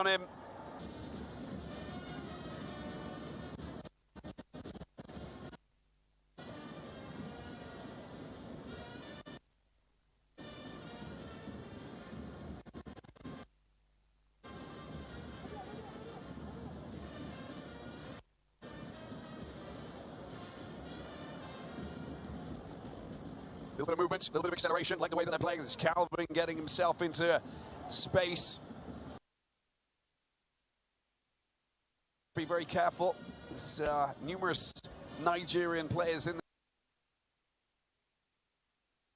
on him. A little bit of movement, a little bit of acceleration, like the way that they're playing. This Calvin getting himself into space. Be very careful. There's numerous Nigerian players in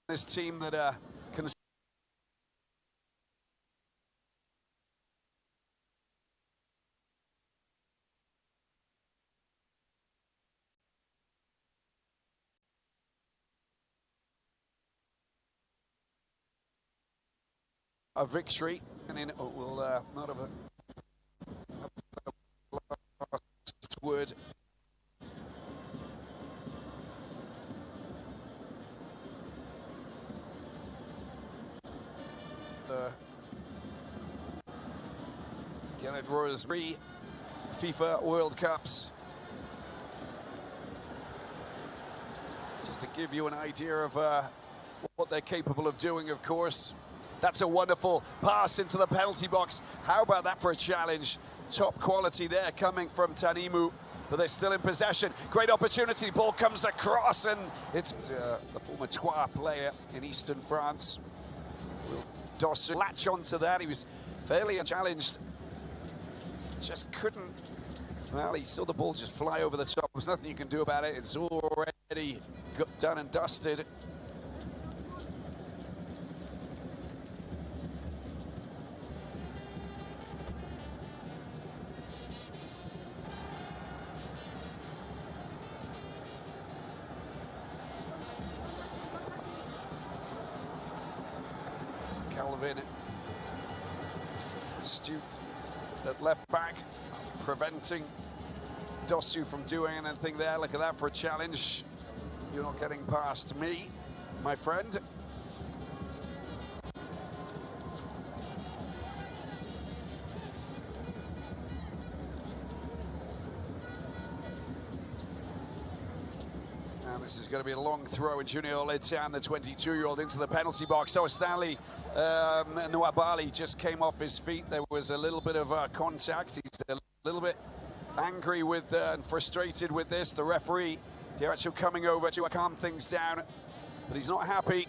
this team that can a victory, and then we'll not have a last word. Again, it was 3 FIFA World Cups. Just to give you an idea of what they're capable of doing, of course. That's a wonderful pass into the penalty box. How about that for a challenge? Top quality there coming from Tanimu, but they're still in possession. Great opportunity, ball comes across, and it's the former Troyes player in Eastern France. Will Dossu latch onto that? He was fairly challenged. Just couldn't, well, he saw the ball just fly over the top. There's nothing you can do about it. It's already done and dusted. Calvin, astute at left back, preventing Dossu from doing anything there. Look at that for a challenge. You're not getting past me, my friend. This is going to be a long throw, and Junior Olitan, the 22-year-old, into the penalty box. Oh, Stanley Nwabali just came off his feet. There was a little bit of contact. He's a little bit angry with and frustrated with this. The referee here actually coming over to calm things down, but he's not happy.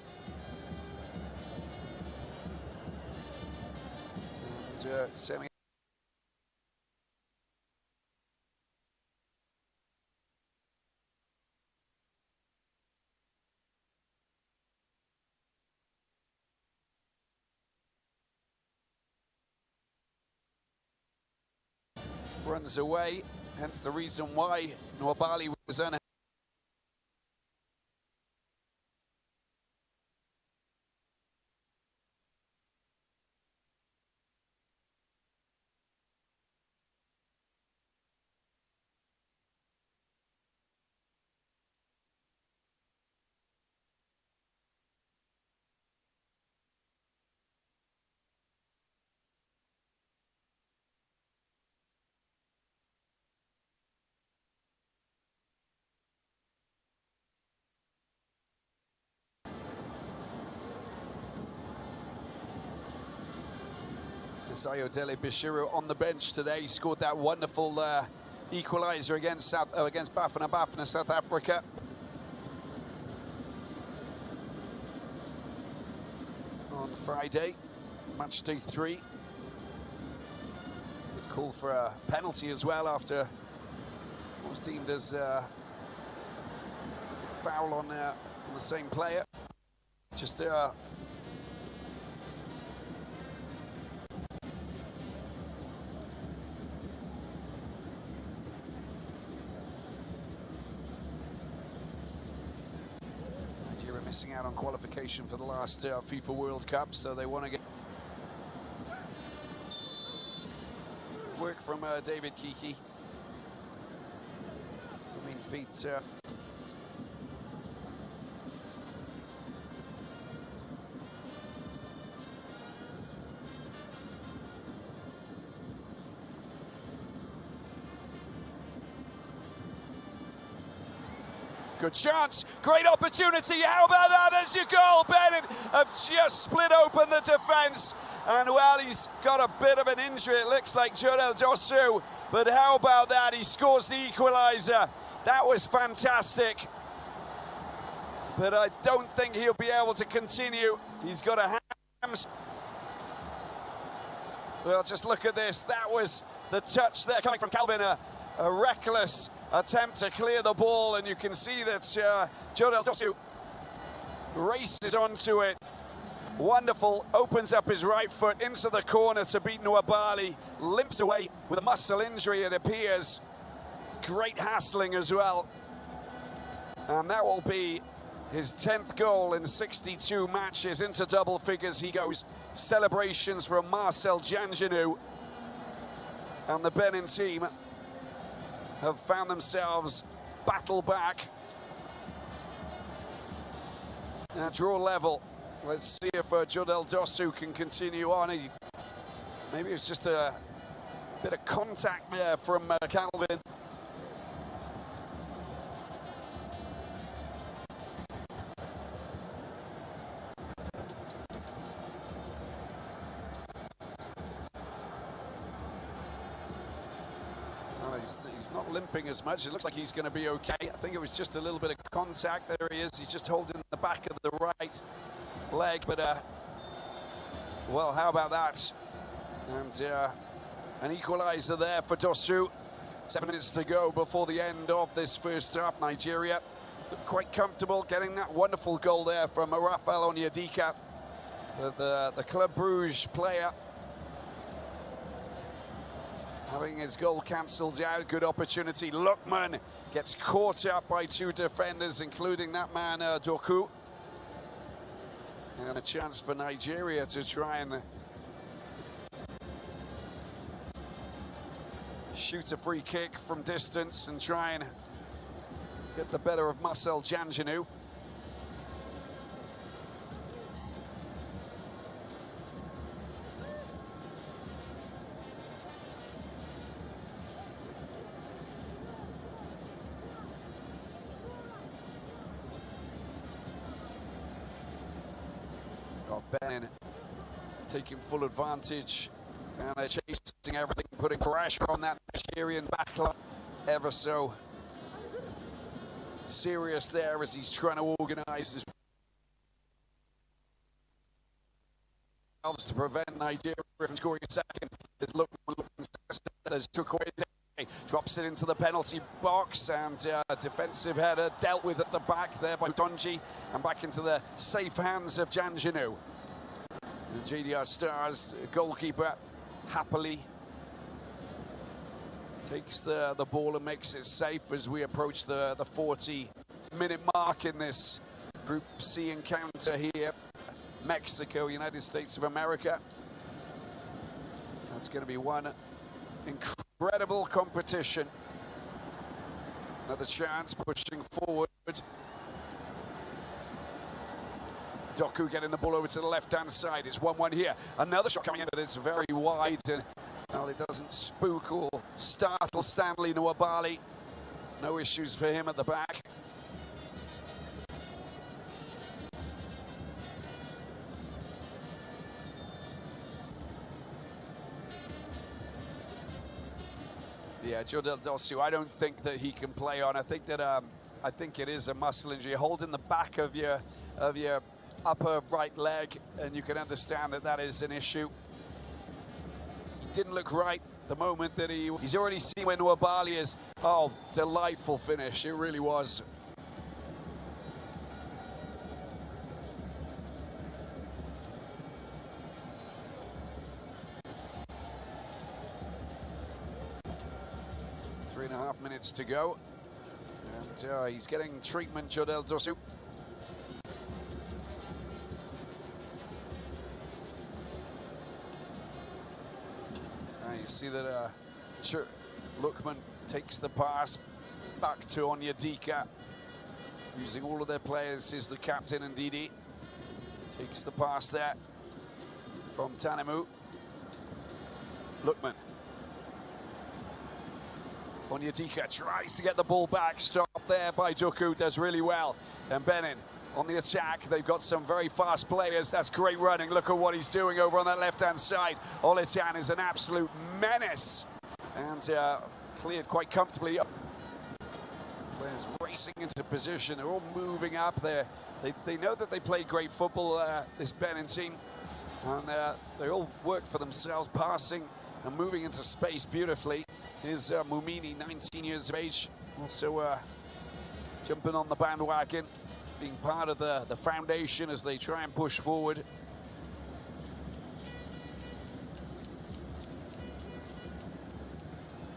And semi. Runs away, hence the reason why Nwabali was unhappy. Sayodele Bishiru on the bench today. He scored that wonderful equaliser against Bafana, South Africa. On Friday, match day 3. Good call for a penalty as well after what was deemed as foul on the same player. Just missing out on qualification for the last FIFA World Cup, so they want to get work from David Kiki. I mean, feet. Good chance, great opportunity. How about that? There's your goal. Benin have just split open the defence. And well, he's got a bit of an injury, it looks like, Jodel Dosu. But how about that? He scores the equaliser. That was fantastic. But I don't think he'll be able to continue. He's got a hamstring. Well, just look at this. That was the touch there coming from Calvin. A reckless attempt to clear the ball, and you can see that Jodel Dosu races onto it. Wonderful, opens up his right foot into the corner to beat Nwabali, limps away with a muscle injury, it appears. Great hassling as well. And that will be his 10th goal in 62 matches. Into double figures he goes. Celebrations from Marcel Janjanu. And the Benin team have found themselves battle back. Draw level. Let's see if Jodel Dosu can continue on. Maybe it's just a bit of contact there from Calvin. He's not limping as much. It looks like he's going to be okay. I think it was just a little bit of contact. There he is. He's just holding the back of the right leg. But, well, how about that? And an equaliser there for Dosu. 7 minutes to go before the end of this first half. Nigeria looked quite comfortable getting that wonderful goal there from Rafael Onyedika, the Club Brugge player. Having his goal cancelled out, good opportunity. Lookman gets caught up by 2 defenders, including that man, Doku. And a chance for Nigeria to try and shoot a free kick from distance and try and get the better of Marcel Janjanu. Benin taking full advantage, and they're chasing everything, putting pressure on that Nigerian backline. Ever so serious there as he's trying to organise his to prevent Nigeria from scoring a second. There's took away, drops it into the penalty box, and defensive header dealt with at the back there by Donji, and back into the safe hands of Janjanu. The JDR Stars goalkeeper happily takes the ball and makes it safe as we approach the 40-minute mark in this Group C encounter here. Mexico, United States of America. That's going to be one incredible competition. Another chance, pushing forward. Doku getting the ball over to the left-hand side. It's 1-1 here. Another shot coming in, but it's very wide. And well, it doesn't spook or startle Stanley Nwabali. No issues for him at the back. Yeah, Jodel Dosu, I don't think that he can play on. I think that I think it is a muscle injury. Holding the back of your upper right leg, and you can understand that that is an issue. He didn't look right the moment that he's already seen when Nwabali is. Oh, delightful finish, it really was. Three and a half minutes to go, and he's getting treatment, Jodel Dosu. You see that Lookman takes the pass back to Onyedika, using all of their players. Is the captain, and Didi takes the pass there from Tanemu. Lookman. Onyedika tries to get the ball back, stopped there by Duku, does really well. And Benin on the attack, they've got some very fast players. That's great running. Look at what he's doing over on that left-hand side. Oletan is an absolute menace and cleared quite comfortably. Players racing into position. They're all moving up there. They know that they play great football, this Benin team, and they all work for themselves, passing and moving into space beautifully. Here's Mumini, 19 years of age, also jumping on the bandwagon, being part of the foundation as they try and push forward.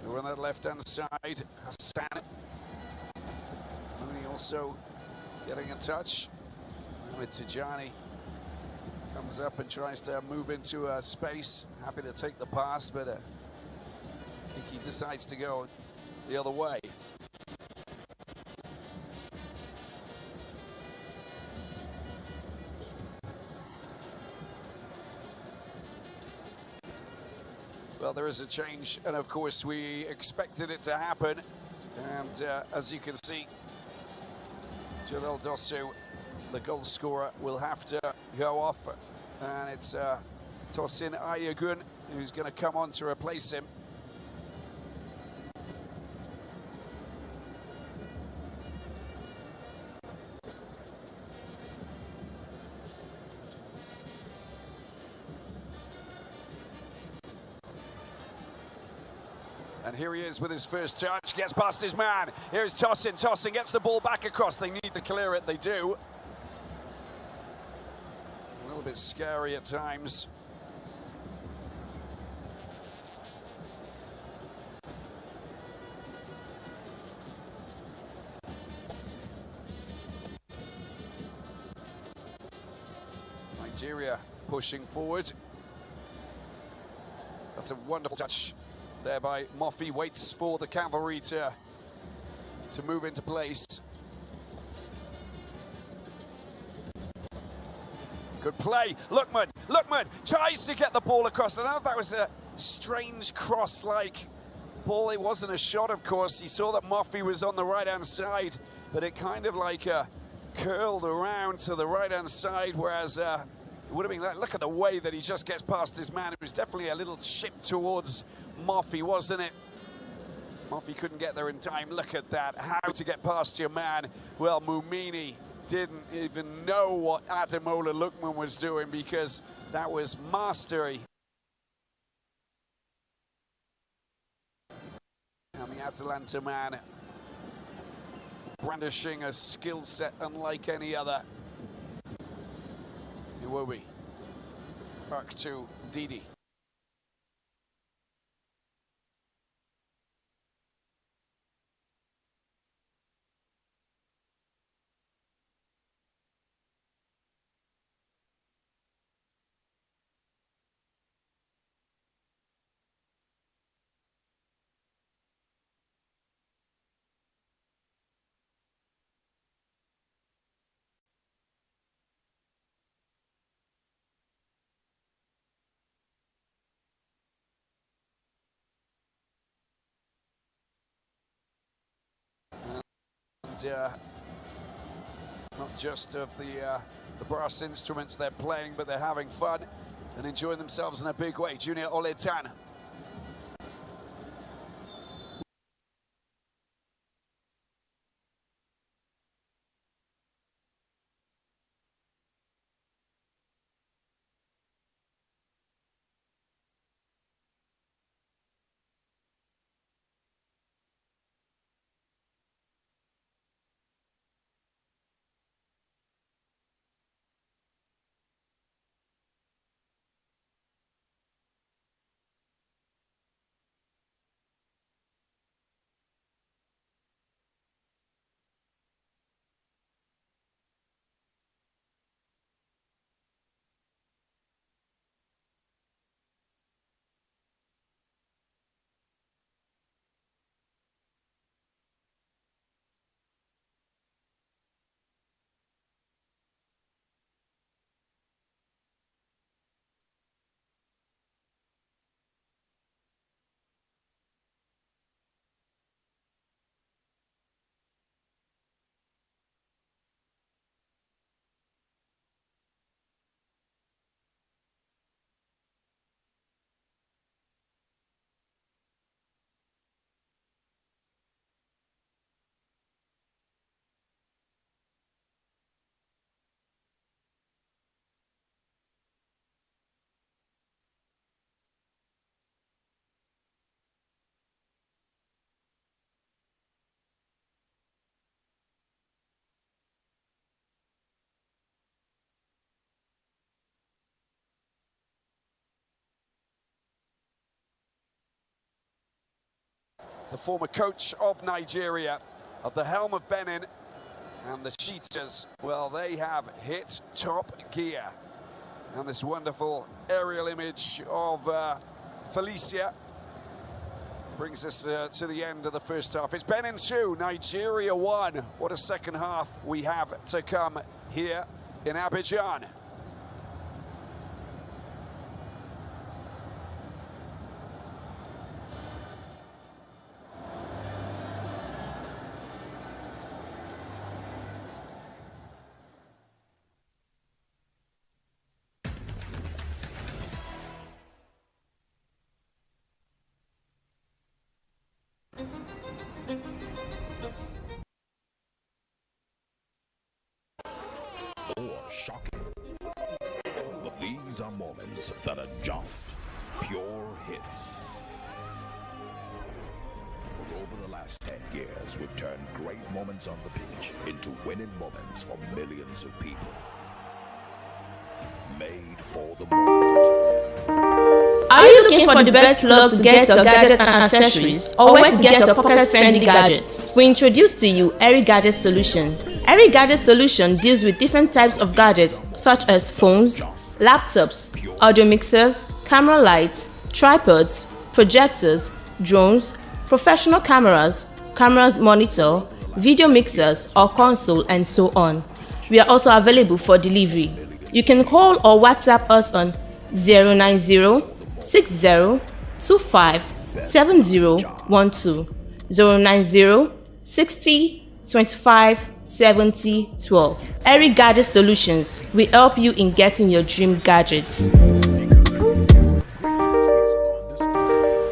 We're on that left-hand side, Hassan. Mooney also getting in touch with Tijani. Comes up and tries to move into space. Happy to take the pass, but Kiki decides to go the other way. Well, there is a change, and of course we expected it to happen. And as you can see, Jalel Dosu, the goal scorer, will have to go off, and it's Tosin Ayagun who's going to come on to replace him. And here he is with his first touch, gets past his man. Here's Tosin. Tosin gets the ball back across. They need to clear it, they do. A little bit scary at times. Nigeria pushing forward. That's a wonderful touch there by Moffey. Waits for the cavalry to move into place. Good play. Lookman tries to get the ball across. I know that was a strange cross-like ball. It wasn't a shot, of course. He saw that Moffey was on the right-hand side, but it kind of like curled around to the right-hand side, whereas it would have been that. Look at the way that he just gets past his man. It was definitely a little chip towards Moffey, wasn't it? Moffey couldn't get there in time. Look at that. How to get past your man. Well, Mumini didn't even know what Ademola Lookman was doing, because that was mastery. And the Atalanta man brandishing a skill set unlike any other. Iwobi. Back to Didi. Not just of the brass instruments they're playing, but they're having fun and enjoying themselves in a big way. Junior Oletan. the former coach of Nigeria, at the helm of Benin. And the Cheetahs, well, they have hit top gear. And this wonderful aerial image of Felicia brings us to the end of the first half. It's Benin 2, Nigeria 1. What a second half we have to come here in Abidjan. Or shocking. But these are moments that are just pure hits. For over the last 10 years, we've turned great moments on the pitch into winning moments for millions of people. Made for the moment. Are you looking for the best plug to get your gadgets and accessories, or where to get your pocket-friendly gadgets? We introduce to you Airy Gadget Solution. Airy Gadget Solution deals with different types of gadgets such as phones, laptops, audio mixers, camera lights, tripods, projectors, drones, professional cameras, monitor, video mixers or console, and so on. We are also available for delivery. You can call or WhatsApp us on 090 60 25 7012, 090 60 25 70 12. Airy Gadget Solutions, we help you in getting your dream gadgets.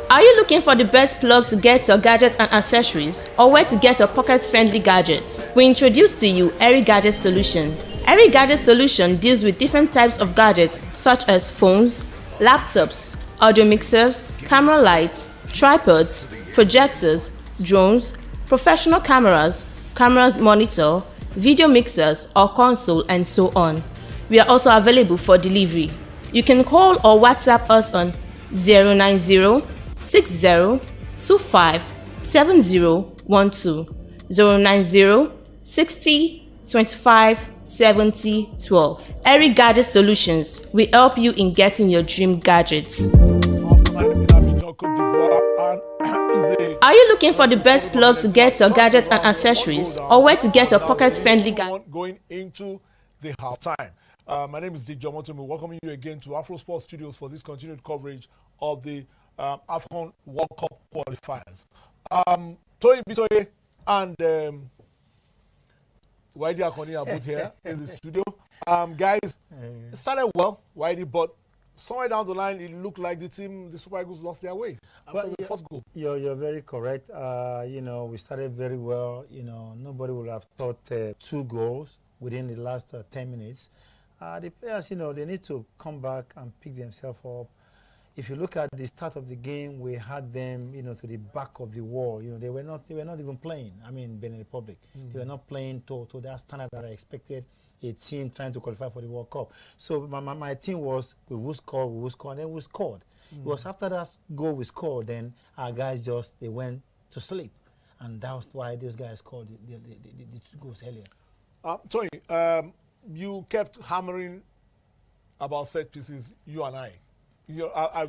Are you looking for the best plug to get your gadgets and accessories, or where to get your pocket-friendly gadgets? We introduce to you Airy Gadget Solution. Airy Gadget Solution deals with different types of gadgets such as phones, laptops, audio mixers, camera lights, tripods, projectors, drones, professional cameras, monitor, video mixers or console, and so on. We are also available for delivery. You can call or WhatsApp us on 090 60 25 7012, 090 60 25 70 12. Airy Gadget Solutions, we help you in getting your dream gadgets. Are you looking for the best plug to get your gadgets and accessories, or where to get your pocket-friendly gadgets? Going into the halftime. My name is Dick Jomotomi. Welcoming you again to Afro Sports Studios for this continued coverage of the AFCON World Cup qualifiers. Toyin Bitoye and Waidi Akoni are both here in the studio. Guys, it started well, Waidi, but somewhere down the line, it looked like the Super Eagles lost their way after the first goal. You're very correct. We started very well. Nobody would have thought 2 goals within the last 10 minutes. The players, they need to come back and pick themselves up. If you look at the start of the game, we had them, to the back of the wall. They were not even playing. I mean, Benin Republic. They were not playing to that standard that I expected a team trying to qualify for the World Cup. So my team was, we will score, and then we scored. It was after that goal we scored, then our guys they went to sleep. And that was why those guys scored the 2 goals earlier. Tony, you kept hammering about set pieces, you and I.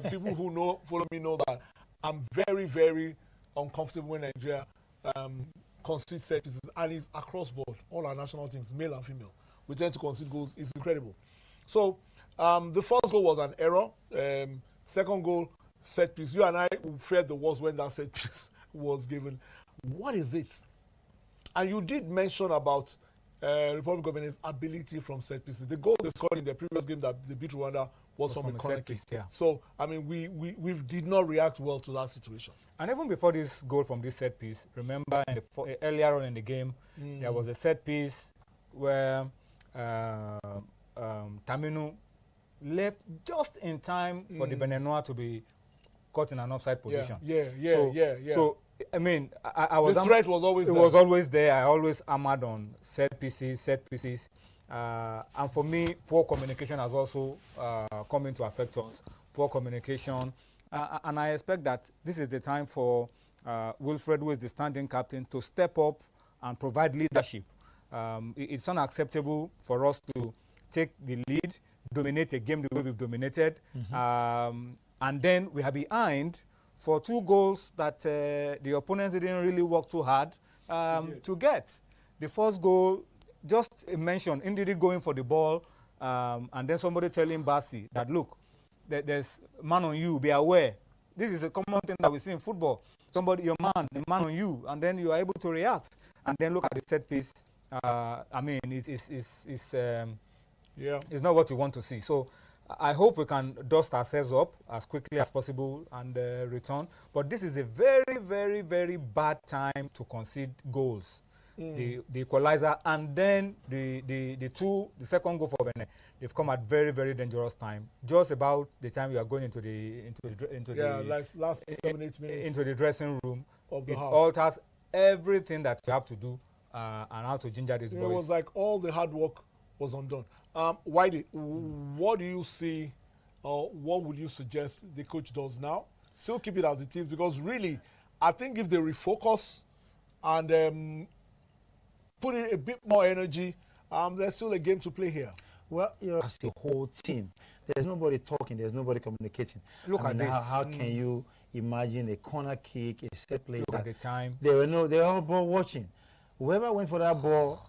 People who follow me know that I'm very, very uncomfortable when Nigeria concedes set pieces, and it's across board. All our national teams, male and female, we tend to concede goals. It's incredible. So the first goal was an error. Second goal, set piece. You and I feared the worst when that set piece was given. What is it? And you did mention about Republic of Benin's ability from set pieces. The goal they scored in the previous game that they beat Rwanda was from a corner kick. Yeah. So, I mean, we did not react well to that situation. And even before this goal from this set piece, remember earlier on in the game, there was a set piece where Taminu left just in time for the Beninois to be caught in an offside position. Yeah. So, I mean, I was... The threat was always there. It was always there. I always hammered on set pieces. And for me, poor communication has also come into affect us. Poor communication. And I expect that this is the time for Wilfred, who is the standing captain, to step up and provide leadership. It's unacceptable for us to take the lead, dominate a game the way we've dominated, and then we are behind for 2 goals that the opponents didn't really work too hard to get. The first goal, just a mention, Ndidi going for the ball, and then somebody telling Bassi that, look, there's man on you, be aware. This is a common thing that we see in football. Somebody, the man on you, and then you are able to react. And then look at the set piece. I mean, it's not what you want to see. So I hope we can dust ourselves up as quickly as possible and return. But this is a very, very, very bad time to concede goals. The equalizer and then the second goal for Benin. They've come at very, very dangerous time. Just about the time we are going into the last 7-8 minutes into the dressing room. Of the house. It alters everything that you have to do and how to ginger these boys. It was like all the hard work was undone. Whitey, what do you see, or what would you suggest the coach does now? Still keep it as it is, because really, I think if they refocus and put in a bit more energy, there's still a game to play here. Well, as a whole team, there's nobody talking, there's nobody communicating. Look at this. How can you imagine a corner kick, a set play? Look at the time. They were all ball watching. Whoever went for that ball,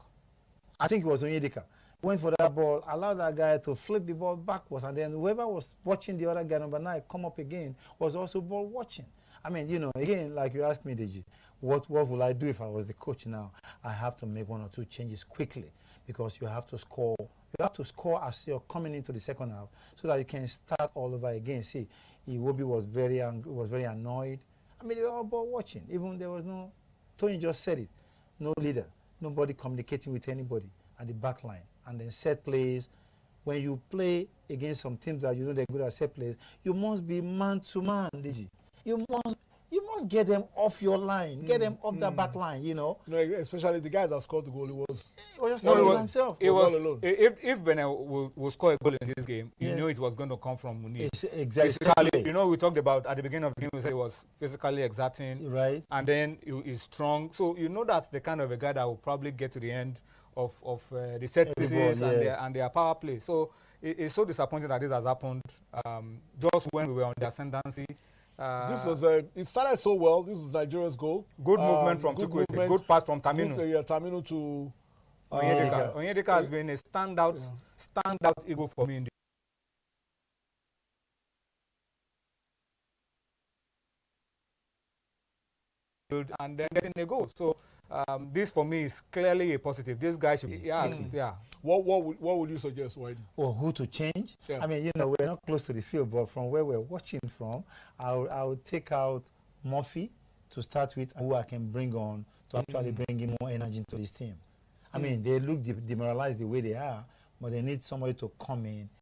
I think it was Onyedika, went for that ball, allowed that guy to flip the ball backwards, and then whoever was watching the other guy, number 9, come up again, was also ball watching. I mean, again, like you asked me, Deji, what will I do if I was the coach now? I have to make 1 or 2 changes quickly, because you have to score. You have to score as you're coming into the second half, so that you can start all over again. See, Iwobi was very annoyed. I mean, they were all ball watching. Even there was no, Tony just said it, no leader, nobody communicating with anybody at the back line. And then set plays. When you play against some teams that you know they're good at set plays, you must be man to man, DG. You must get them off your line, get them off the back line, No, especially the guy that scored the goal, he was just himself. It was all alone. If Benin will score a goal in this game, you knew it was going to come from Munir. Exactly. Physically, we talked about at the beginning of the game, we said he was physically exerting, right? And then he's strong. So you know that's the kind of a guy that will probably get to the end of the set pieces and their power play. So it's so disappointing that this has happened just when we were on the ascendancy. This was it started so well. This was Nigeria's goal. Good movement from Chukwueze. Good pass from Taminu. Taminu to Onyedika. Onyedika has been a standout eagle for me in the field, and then getting a goal. So this for me is clearly a positive. This guy should What would you suggest, Whitey? Or who to change? Yeah. I mean, we're not close to the field, but from where we're watching from, I would take out Murphy to start with, who I can bring on to actually bring in more energy into this team. I mean, they look demoralized the way they are, but they need somebody to come in